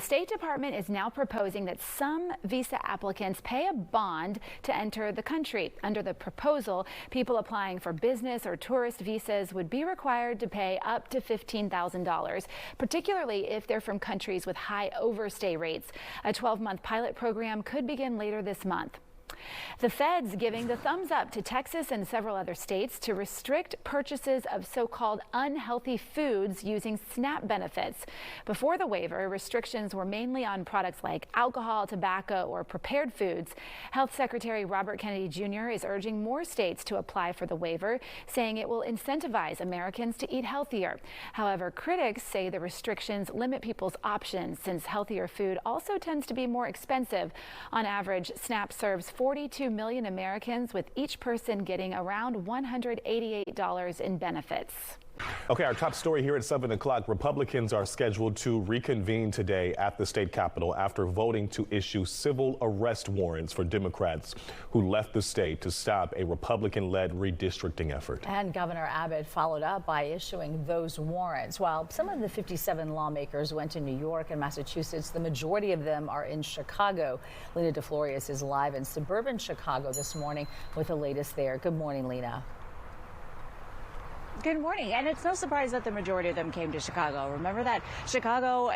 The State Department is now proposing that some visa applicants pay a bond to enter the country. Under the proposal, people applying for business or tourist visas would be required to pay up to $15,000, particularly if they're from countries with high overstay rates. A 12-month pilot program could begin later this month. The feds giving the thumbs up to Texas and several other states to restrict purchases of so-called unhealthy foods using SNAP benefits. Before the waiver, restrictions were mainly on products like alcohol, tobacco, or prepared foods. Health Secretary Robert Kennedy Jr. is urging more states to apply for the waiver, saying it will incentivize Americans to eat healthier. However, critics say the restrictions limit people's options since healthier food also tends to be more expensive. On average, SNAP serves 42 million Americans, with each person getting around $188 in benefits. Okay, our top story here at 7 o'clock. Republicans are scheduled to reconvene today at the state capitol after voting to issue civil arrest warrants for Democrats who left the state to stop a Republican-led redistricting effort. And Governor Abbott followed up by issuing those warrants. While some of the 57 lawmakers went to New York and Massachusetts, the majority of them are in Chicago. Lena DeFlorius is live in suburban Chicago this morning with the latest there. Good morning, Lena. Good morning. And it's no surprise that the majority of them came to Chicago. Remember that Chicago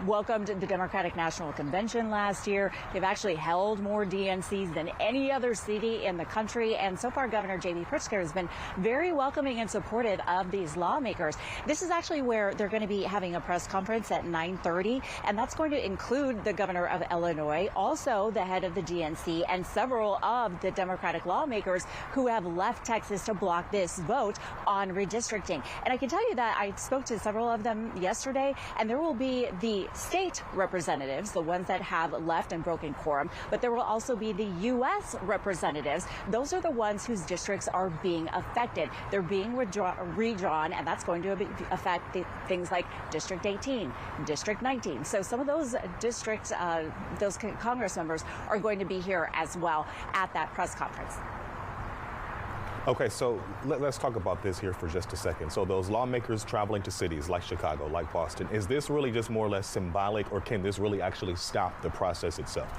welcomed the Democratic National Convention last year. They've actually held more DNCs than any other city in the country. And so far, Governor J.B. Pritzker has been very welcoming and supportive of these lawmakers. This is actually where they're going to be having a press conference at 9:30. And that's going to include the governor of Illinois, also the head of the DNC, and several of the Democratic lawmakers who have left Texas to block this vote on redistricting. And I can tell you that I spoke to several of them yesterday, and there will be the state representatives, the ones that have left and broken quorum, but there will also be the U.S. representatives. Those are the ones whose districts are being affected. They're being redrawn, and that's going to affect things like District 18, District 19. So some of those districts, those Congress members are going to be here as well at that press conference. Okay, so let's talk about this here for just a second. So those lawmakers traveling to cities like Chicago, like Boston, is this really just more or less symbolic, or can this really actually stop the process itself?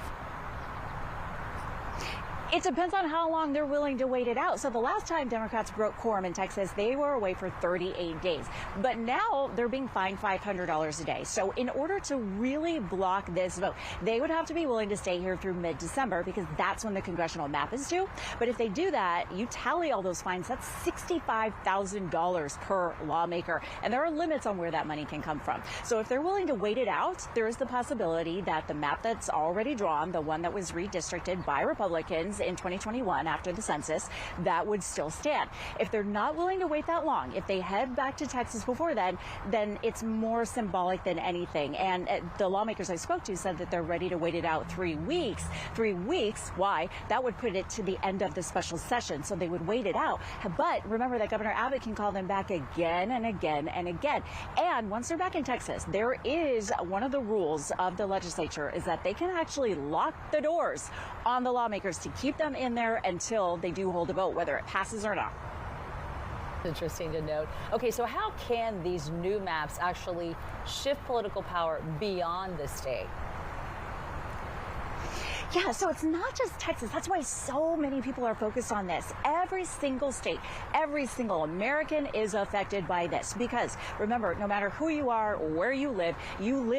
It depends on how long they're willing to wait it out. So the last time Democrats broke quorum in Texas, they were away for 38 days. But now they're being fined $500 a day. So in order to really block this vote, they would have to be willing to stay here through mid-December, because that's when the congressional map is due. But if they do that, you tally all those fines, that's $65,000 per lawmaker. And there are limits on where that money can come from. So if they're willing to wait it out, there is the possibility that the map that's already drawn, the one that was redistricted by Republicans in 2021 after the census, that would still stand. If they're not willing to wait that long, if they head back to Texas before then it's more symbolic than anything. And the lawmakers I spoke to said that they're ready to wait it out 3 weeks. 3 weeks, why? That would put it to the end of the special session, so they would wait it out. But remember that Governor Abbott can call them back again and again and again. And once they're back in Texas, there is one of the rules of the legislature is that they can actually lock the doors on the lawmakers to keep them in there until they do hold a vote, whether it passes or not. Interesting to note. Okay, so how can these new maps actually shift political power beyond the state? Yeah, so it's not just Texas. That's why so many people are focused on this. Every single state, every single American is affected by this, because remember, no matter who you are or where you live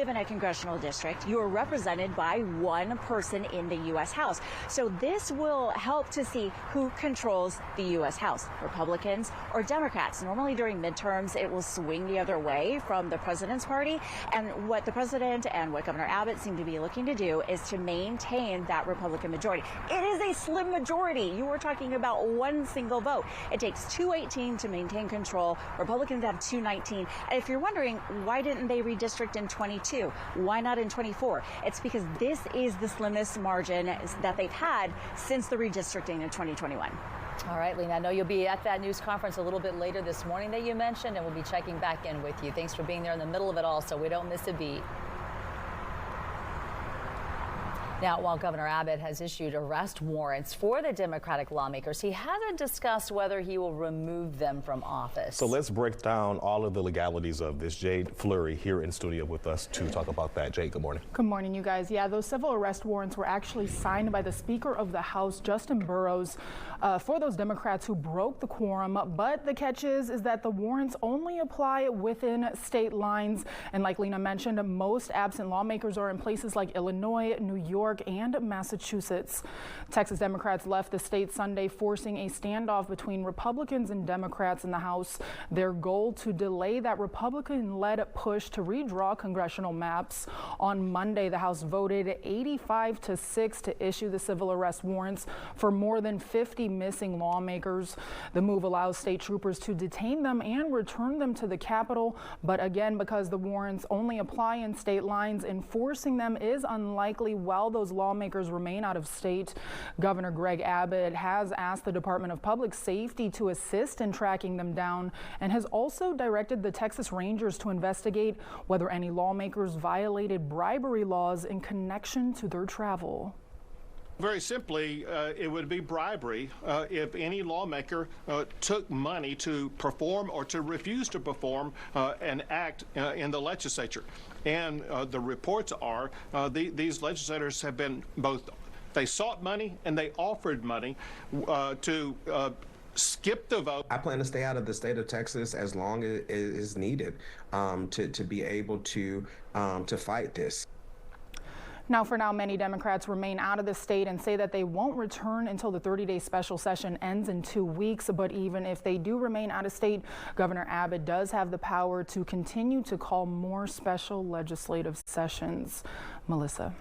in a congressional district. You are represented by one person in the U.S. House. So this will help to see who controls the U.S. House, Republicans or Democrats. Normally during midterms, it will swing the other way from the president's party. And what the president and what Governor Abbott seem to be looking to do is to maintain that Republican majority. It is a slim majority. You were talking about one single vote. It takes 218 to maintain control. Republicans have 219. And if you're wondering, why didn't they redistrict in 22? Why not in 24? It's because this is the slimmest margin that they've had since the redistricting in 2021. All right, Lena, I know you'll be at that news conference a little bit later this morning that you mentioned, and we'll be checking back in with you. Thanks for being there in the middle of it all so we don't miss a beat. Now, while Governor Abbott has issued arrest warrants for the Democratic lawmakers, he hasn't discussed whether he will remove them from office. So let's break down all of the legalities of this. Jade Fleury here in studio with us to talk about that. Jade, good morning. Good morning, you guys. Yeah, those civil arrest warrants were actually signed by the Speaker of the House, Justin Burrows, for those Democrats who broke the quorum. But the catch is that the warrants only apply within state lines. And like Lena mentioned, most absent lawmakers are in places like Illinois, New York, and Massachusetts. Texas Democrats left the state Sunday, forcing a standoff between Republicans and Democrats in the House. Their goal to delay that Republican-led push to redraw congressional maps. On Monday, the House voted 85-6 to issue the civil arrest warrants for more than 50 missing lawmakers. The move allows state troopers to detain them and return them to the Capitol. But again, because the warrants only apply in state lines, enforcing them is unlikely while those lawmakers remain out of state. Governor Greg Abbott has asked the Department of Public Safety to assist in tracking them down and has also directed the Texas Rangers to investigate whether any lawmakers violated bribery laws in connection to their travel. Very simply, it would be bribery if any lawmaker took money to perform or to refuse to perform an act in the legislature. And the reports are these legislators have been they sought money and they offered money to skip the vote. I plan to stay out of the state of Texas as long as it is needed to be able to fight this. Now, for now, many Democrats remain out of the state and say that they won't return until the 30-day special session ends in 2 weeks. But even if they do remain out of state, Governor Abbott does have the power to continue to call more special legislative sessions. Melissa.